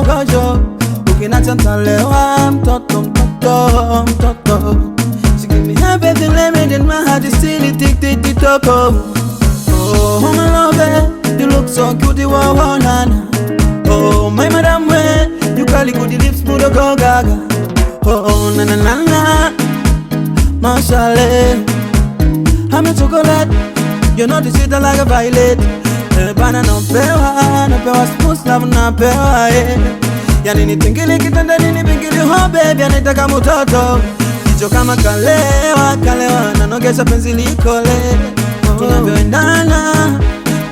ugojo. Ukinacha ntalewa mtoto. She give me everything, lemon in my heart is still tick toko. Oh, my love, you look so cute, you are one nana. Oh, my madam, when you call it good, lips smooth, go gaga. Oh, na na na na, mashallah. I'm a chocolate, you know this is like a violet. Banana no pewa, smooth love na pewa, Yani ni tingili kitanda nini bingili ho baby, anitaka mutoto. Kicho kama kalewa, nanogesha penzi likole. Tunavyoendana,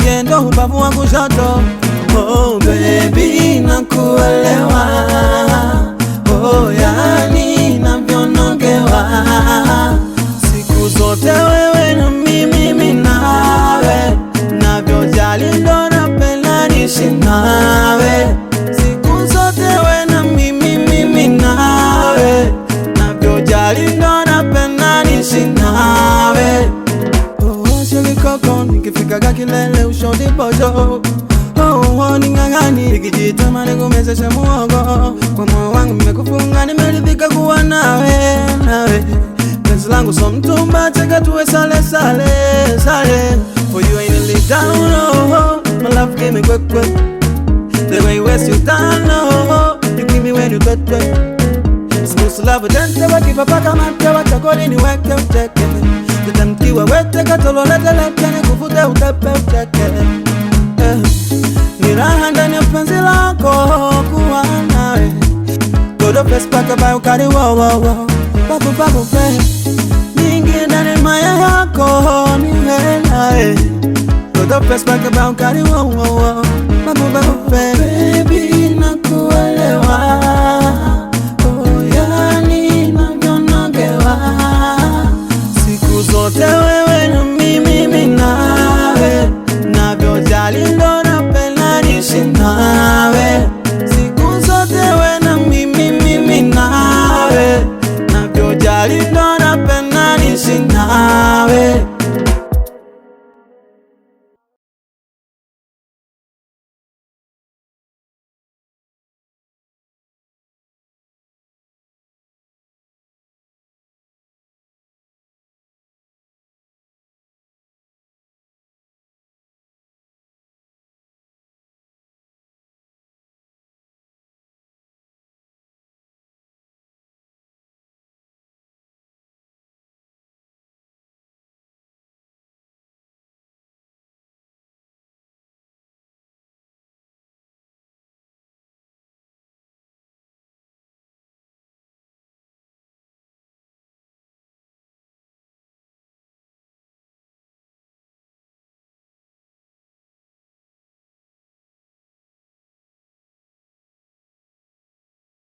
yendo ubavu wangu shoto. Oh baby, nakuelewa. Oh yani, navyonogewa. Siku zote wewe na mimi nawe. Navyojali ndo napenda niishi nawe. Siku zote wewe na mimi nawe. Navyojali ndo napenda niishi nawe. Koko, nikifika kilele ushodi bojo. Oh, ningangani nikijituma nigumezeshe muogo. Kwa moyo wangu nimekufunga, nimeridhika kuwa nawe. Penzi langu so mtumba, cheka tuwe sale. For you ain't really down, oh. My love give me quick. The way you waste your time, oh. You give me when you touch. Smooth love, dance, wakipa paka mapya, watakoli ni weke uteke. Tutamkiwa wete katolo lete nikufute utepe uteke. Ni raha ndani ya penzi lako kuwa nawe. Todo face paka bayo kari wow. Papu pe mingi ndani maya yako niwe nawe. Todo face paka bayo kari wow. Papu pe baby nakuelewa. Zote wewe na mimi nawe. Navyojali ndo napenda niishi nawe.